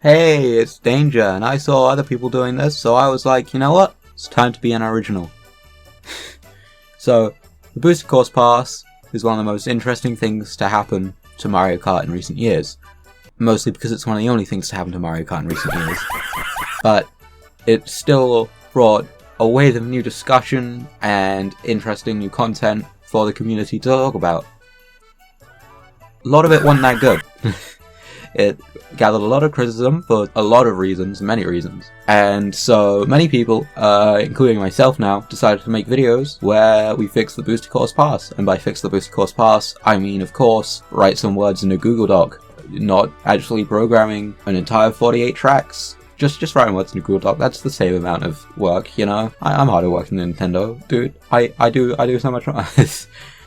hey, it's Danger, and I saw other people doing this, so I was like, you know what? It's time to be an original. So, the Booster Course Pass is one of the most interesting things to happen to Mario Kart in recent years. Mostly because it's one of the only things to happen to Mario Kart in recent years. But it still brought a wave of new discussion and interesting new content for the community to talk about. A lot of it wasn't that good. It gathered a lot of criticism for a lot of reasons, many reasons. And so many people, including myself now, decided to make videos where we fix the Booster Course Pass. And by fix the Booster Course Pass, I mean, of course, write some words in a Google Doc. Not actually programming an entire 48 tracks. Just writing words in a Google Doc, that's the same amount of work, you know? I'm harder working than Nintendo, dude. I do so much more.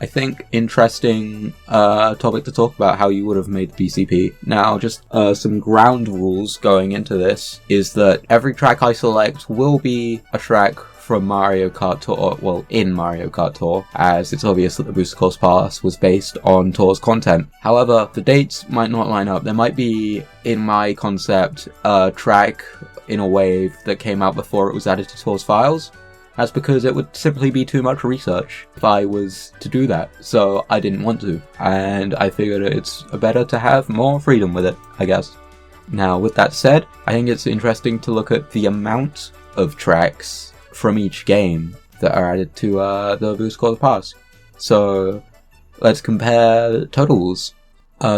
I think interesting topic to talk about how you would have made the BCP. Now, just some ground rules going into this is that every track I select will be a track from Mario Kart Tour, well, in Mario Kart Tour, as it's obvious that the Booster Course Pass was based on Tour's content. However, the dates might not line up. There might be, in my concept, a track in a wave that came out before it was added to Tour's files. That's because it would simply be too much research if I was to do that, so I didn't want to, and I figured it's better to have more freedom with it, I guess. Now, with that said, I think it's interesting to look at the amount of tracks from each game that are added to the Booster Course Pass. So let's compare totals.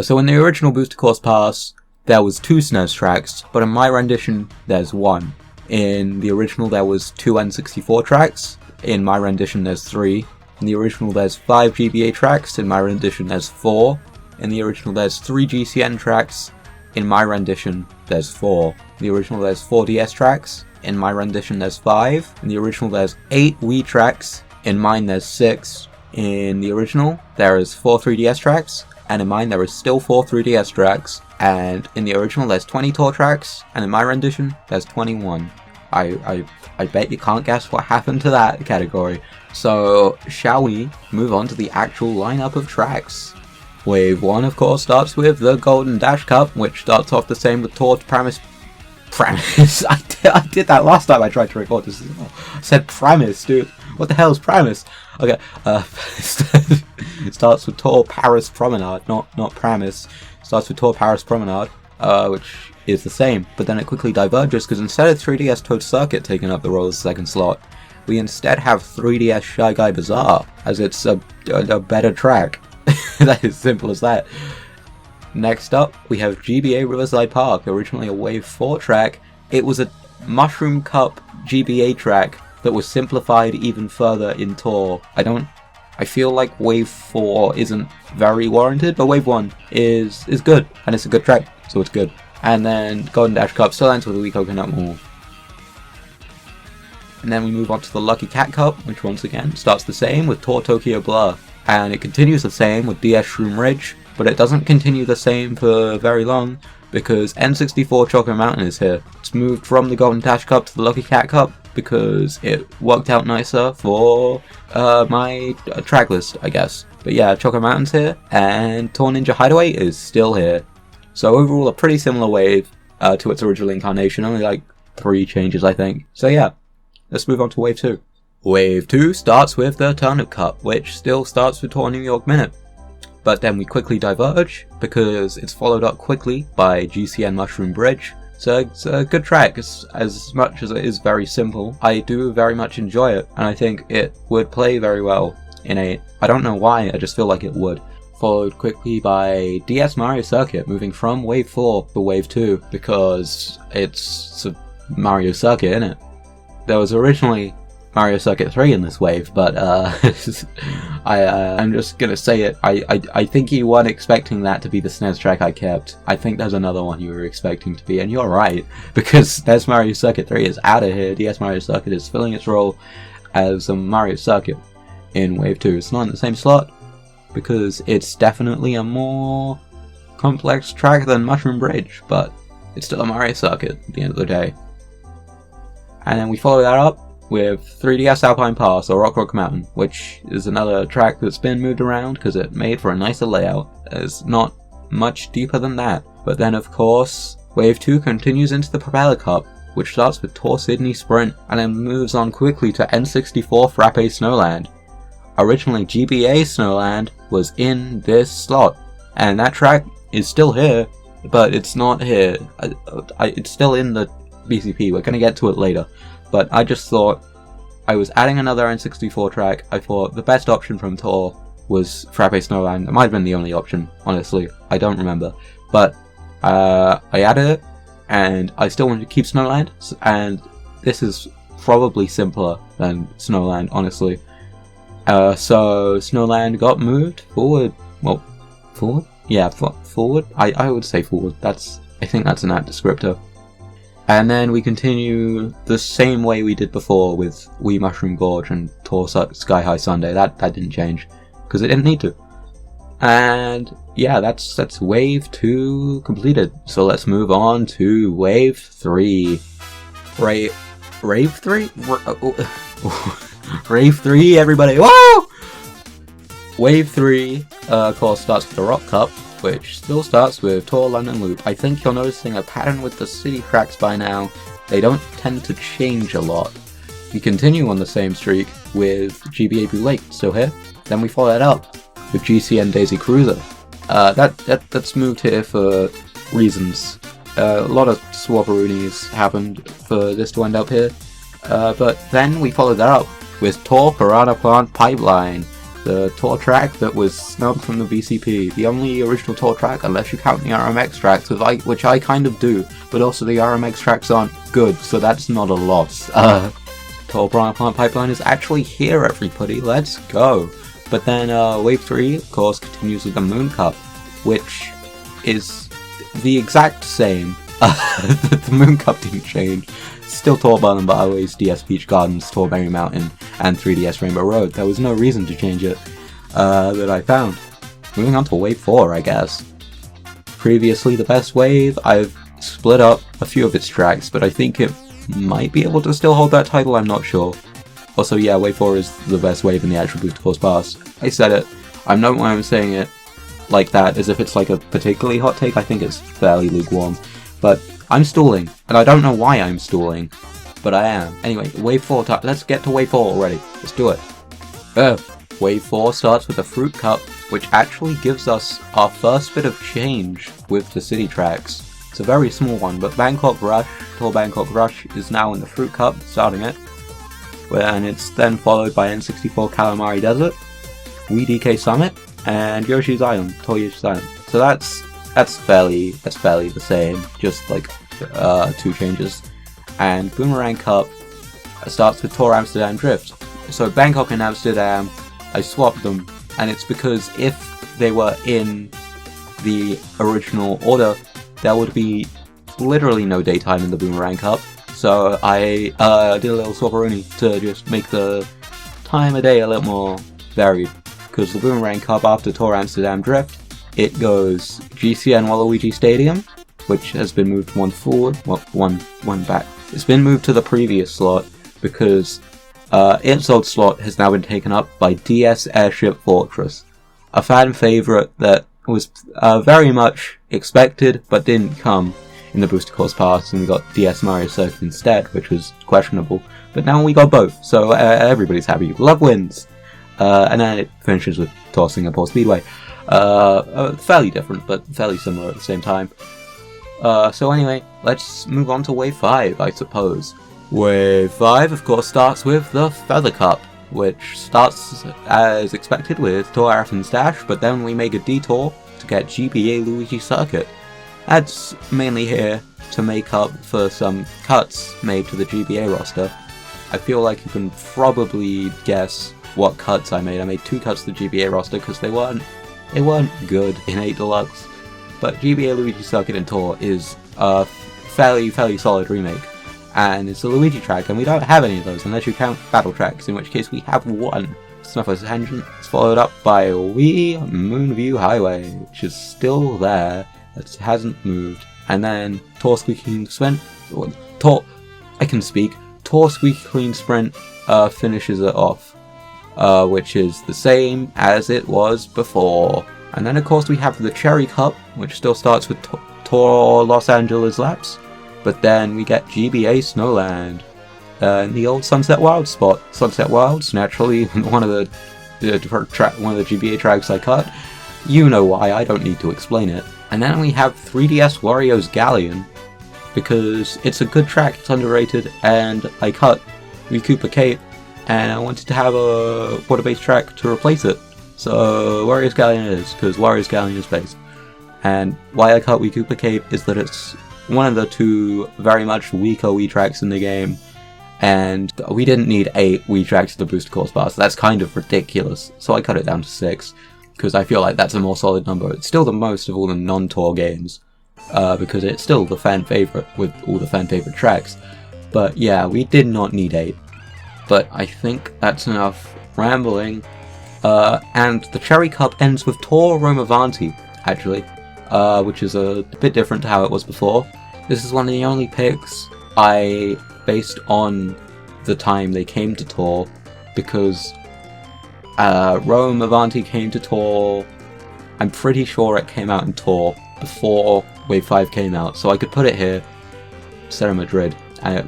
So in the original Booster Course Pass, there was 2 SNES tracks, but in my rendition, there's 1. In the original, there was 2 N64 tracks. In my rendition, there's 3. In the original, there's 5 GBA tracks. In my rendition, there's 4. In the original, there's 3 GCN tracks. In my rendition, there's 4. In the original, there's 4 DS tracks. In my rendition, there's 5. In the original, there's 8 Wii tracks. In mine, there's 6. In the original, there is 4 3DS tracks. And in mine, there is still 4 3DS tracks. And in the original, there's 20 Tour tracks. And in my rendition, there's 21. I bet you can't guess what happened to that category. So, shall we move on to the actual lineup of tracks? Wave 1, of course, starts with the Golden Dash Cup, which starts off the same with Tour Premise. I did that last time I tried to record this. I said premise, dude. What the hell is premise? Okay, it starts with Tour Paris Promenade, not premise. Starts with Tour Paris Promenade, which is the same, but then it quickly diverges because instead of 3DS Toad Circuit taking up the role as second slot, we instead have 3DS Shy Guy Bazaar, as it's a better track. That is simple as that. Next up, we have GBA Riverside Park, originally a Wave 4 track. It was a Mushroom Cup GBA track that was simplified even further in Tour. I feel like Wave 4 isn't very warranted, but Wave 1 is good, and it's a good track, so it's good. And then Golden Dash Cup still ends with a Wii Coconut Mall. And then we move on to the Lucky Cat Cup, which once again starts the same with Tour Tokyo Blur. And it continues the same with DS Shroom Ridge, but it doesn't continue the same for very long, because N64 Chocolate Mountain is here. It's moved from the Golden Dash Cup to the Lucky Cat Cup, because it worked out nicer for my track list, I guess. But yeah, Chocolate Mountain's here, and Tour Ninja Hideaway is still here. So overall, a pretty similar wave to its original incarnation, only like 3 changes, I think. So yeah, let's move on to Wave 2. Wave 2 starts with the Turnip Cup, which still starts with Tour New York Minute. But then we quickly diverge, because it's followed up quickly by GCN Mushroom Bridge. So it's a good track, as much as it is very simple. I do very much enjoy it, and I think it would play very well in 8. I don't know why, I just feel like it would. Followed quickly by DS Mario Circuit, moving from Wave 4 to Wave 2, because it's a Mario Circuit, innit? There was originally Mario Circuit 3 in this wave, but I'm just gonna say it. I think you weren't expecting that to be the SNES track I kept. I think there's another one you were expecting to be, and you're right, because DS Mario Circuit 3 is out of here. DS Mario Circuit is filling its role as a Mario Circuit in Wave 2. It's not in the same slot, because it's definitely a more complex track than Mushroom Bridge, but it's still a Mario Circuit at the end of the day. And then we follow that up with 3DS Alpine Pass or Rock Mountain, which is another track that's been moved around because it made for a nicer layout. It's not much deeper than that. But then of course Wave 2 continues into the Propeller Cup, which starts with Tour Sydney Sprint and then moves on quickly to N64 Frappe Snowland. Originally, GBA Snowland was in this slot, and that track is still here, but it's not here. It's still in the BCP, we're going to get to it later, but I just thought I was adding another N64 track. I thought the best option from Tour was Frappe Snowland. It might have been the only option, honestly, I don't remember, but I added it, and I still wanted to keep Snowland, and this is probably simpler than Snowland, honestly. So Snowland got moved forward. Well, forward? Yeah, forward? I would say forward. I think that's an apt descriptor. And then we continue the same way we did before with Wee Mushroom Gorge and Tour Sky High Sunday. That didn't change, because it didn't need to. And yeah, that's Wave 2 completed. So let's move on to Wave 3. Rave 3? Rave 3, everybody! Whoa! Wave 3, of course, starts with the Rock Cup, which still starts with Tour London Loop. I think you're noticing a pattern with the city tracks by now. They don't tend to change a lot. We continue on the same streak with GBA Blue Lake still here. Then we follow that up with GCN Daisy Cruiser. That's moved here for reasons. A lot of swapperoonies happened for this to end up here. But then we followed that up with Tour Piranha Plant Pipeline, the Tour track that was snubbed from the BCP. The only original Tour track, unless you count the RMX tracks, which I kind of do, but also the RMX tracks aren't good, so that's not a loss. Tour Piranha Plant Pipeline is actually here, everybody, let's go! But then Wave 3, of course, continues with the Moon Cup, which is the exact same. The Moon Cup didn't change. Still Tour Barnum Byways, DS Beach Gardens, Tour Berry Mountain, and 3DS Rainbow Road. There was no reason to change it that I found. Moving on to Wave 4, I guess. Previously the best wave, I've split up a few of its tracks, but I think it might be able to still hold that title, I'm not sure. Also, yeah, Wave 4 is the best wave in the actual Booster Course Pass. I said it. I know why I'm saying it like that, as if it's like a particularly hot take. I think it's fairly lukewarm. But I'm stalling, and I don't know why I'm stalling, but I am. Anyway, Wave 4, let's get to Wave 4 already. Let's do it. Wave 4 starts with the Fruit Cup, which actually gives us our first bit of change with the city tracks. It's a very small one, but Bangkok Rush, Tour Bangkok Rush, is now in the Fruit Cup, starting it. And it's then followed by N64 Calamari Desert, Wii DK Summit, and Yoshi's Island, Tour Yoshi's Island. So that's fairly the same, just like 2 changes. And Boomerang Cup starts with Tour Amsterdam Drift. So Bangkok and Amsterdam, I swapped them, and it's because if they were in the original order, there would be literally no daytime in the Boomerang Cup. So I did a little swapperoonie to just make the time of day a little more varied. Because the Boomerang Cup after Tour Amsterdam Drift, it goes GCN Waluigi Stadium, which has been moved one forward, well, one back. It's been moved to the previous slot because its old slot has now been taken up by DS Airship Fortress, a fan favourite that was very much expected but didn't come in the Booster Course Pass, and we got DS Mario Circuit instead, which was questionable. But now we got both, so everybody's happy. Love wins! And then it finishes with Tour Singapore Speedway. Fairly different, but fairly similar at the same time. So anyway, let's move on to Wave 5, I suppose. Wave 5, of course, starts with the Feather Cup, which starts as expected with Tour Athens Dash, but then we make a detour to get GBA Luigi Circuit. That's mainly here to make up for some cuts made to the GBA roster. I feel like you can probably guess what cuts I made. I made 2 cuts to the GBA roster because they weren't good in 8 Deluxe. But GBA Luigi Circuit and Tour is a fairly solid remake. And it's a Luigi track, and we don't have any of those unless you count battle tracks, in which case we have 1. Snuffer's Tangent is followed up by Wii Moonview Highway, which is still there. It hasn't moved. And then Tour Squeaky Clean Sprint, Tour Squeaky Clean Sprint finishes it off, which is the same as it was before. And then of course we have the Cherry Cup, which still starts with Tour Los Angeles laps, but then we get GBA Snowland in the old Sunset Wilds spot. Sunset Wilds, naturally, one of the GBA tracks I cut. You know why, I don't need to explain it. And then we have 3DS Wario's Galleon, because it's a good track, it's underrated, and I cut Wii Koopa Cape, and I wanted to have a water-based track to replace it. So Wario's Galleon it is, because Wario's Galleon is based. And why I cut Wii Koopa Cape is that it's one of the two very much weaker Wii tracks in the game, and we didn't need 8 Wii tracks to the Booster Course Pass. That's kind of ridiculous, so I cut it down to 6, because I feel like that's a more solid number. It's still the most of all the non-tour games, because it's still the fan favourite with all the fan favourite tracks. But yeah, we did not need 8. But I think that's enough rambling. And the Cherry Cup ends with Tour Romavanti, actually, which is a bit different to how it was before. This is one of the only picks I based on the time they came to Tour, because Rome Avanti came to Tour. I'm pretty sure it came out in Tour before Wave 5 came out, so I could put it here instead of Madrid, and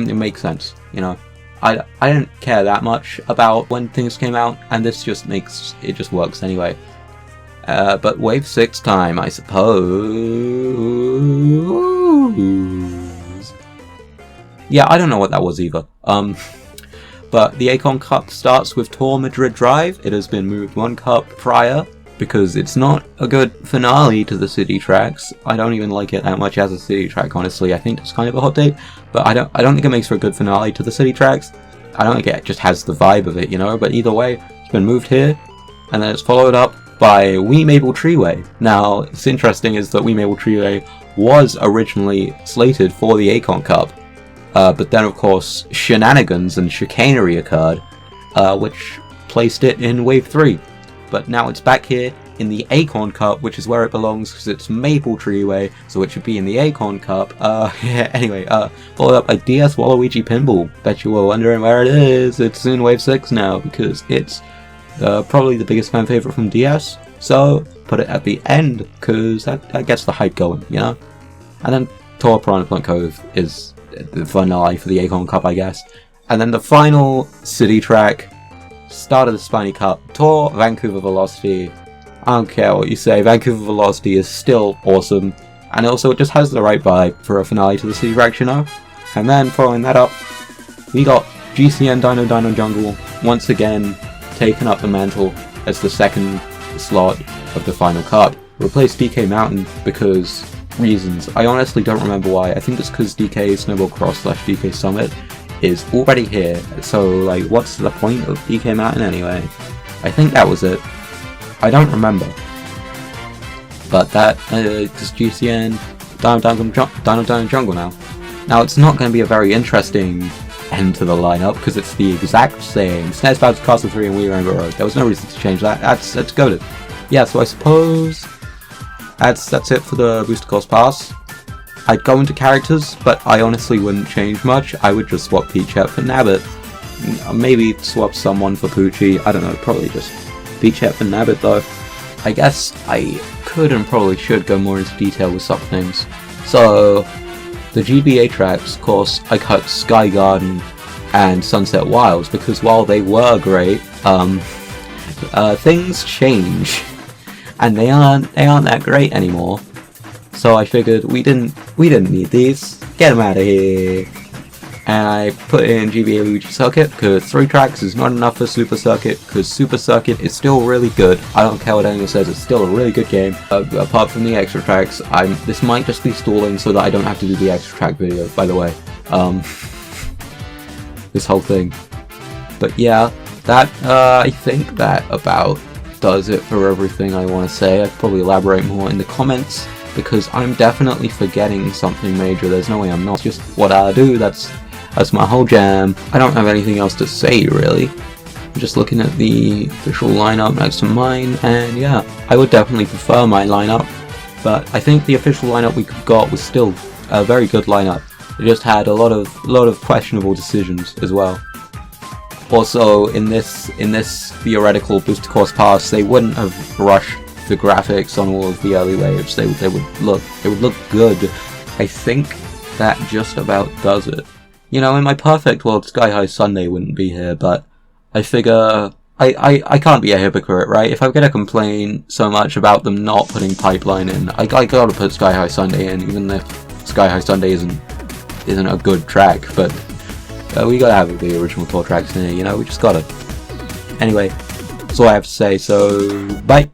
it makes sense, you know. I didn't care that much about when things came out, and this just makes it just works anyway. But Wave 6 time, I suppose. Yeah, I don't know what that was either. But the Acorn Cup starts with Tour Madrid Drive. It has been moved 1 cup prior, because it's not a good finale to the city tracks. I don't even like it that much as a city track, honestly. I think it's kind of a hot take, but I don't think it makes for a good finale to the city tracks. I don't think it just has the vibe of it, you know, but either way, it's been moved here, and then it's followed up by Wii Maple Treeway. Now, what's interesting is that Wii Maple Treeway was originally slated for the Acorn Cup, but then of course shenanigans and chicanery occurred, which placed it in Wave 3. But now it's back here in the Acorn Cup, which is where it belongs, because it's Maple Treeway, so it should be in the Acorn Cup. Yeah, anyway, followed up by DS Waluigi Pinball. Bet you were wondering where it is. It's in Wave 6 now, because it's probably the biggest fan favourite from DS, so put it at the end, because that gets the hype going, you know? And then Tour Piranha Plant Cove is the finale for the Acorn Cup, I guess. And then the final city track, start of the Spiny Cup, Tour Vancouver Velocity. I don't care what you say, Vancouver Velocity is still awesome, and also it just has the right vibe for a finale to the city track, you know? And then following that up, we got GCN Dino Dino Jungle once again taking up the mantle as the second slot of the final cup. Replaced DK Mountain because reasons. I honestly don't remember why. I think it's because DK Snowball Cross / DK Summit is already here, so like what's the point of DK Mountain anyway? I think that was it. I don't remember. But that is GCN Dino Dino Jungle now. Now it's not going to be a very interesting end to the lineup because it's the exact same. SNES Bounce Castle 3 and Wii Rainbow Road. There was no reason to change that. That's goated. Yeah, so I suppose that's it for the Booster Course Pass. I'd go into characters, but I honestly wouldn't change much. I would just swap Peachette for Nabbit. Maybe swap someone for Poochie. I don't know, probably just Peachette for Nabbit though. I guess I could and probably should go more into detail with some things. So, the GBA tracks, of course, I cut Sky Garden and Sunset Wilds because while they were great, things change, and they aren't that great anymore. So I figured we didn't need these. Get them out of here. And I put in GBA Luigi Circuit because 3 tracks is not enough for Super Circuit because Super Circuit is still really good. I don't care what anyone says, it's still a really good game. Apart from the extra tracks, this might just be stalling so that I don't have to do the extra track video, by the way. This whole thing. But yeah, that I think that about does it for everything I want to say. I'd probably elaborate more in the comments because I'm definitely forgetting something major. There's no way I'm not. It's just what I do, that's my whole jam. I don't have anything else to say, really. I'm just looking at the official lineup next to mine, and yeah, I would definitely prefer my lineup, but I think the official lineup we got was still a very good lineup. It just had a lot of questionable decisions as well. Also, in this theoretical Booster Course Pass, they wouldn't have rushed the graphics on all of the early waves, they would look good. I think that just about does it. You know, in my perfect world, Sky High Sunday wouldn't be here, but I figure I can't be a hypocrite, right? If I'm gonna complain so much about them not putting Pipeline in, I gotta put Sky High Sunday in, even if Sky High Sunday isn't a good track, but we gotta have the original 4 tracks in here, you know, we just gotta. Anyway, that's all I have to say, so bye!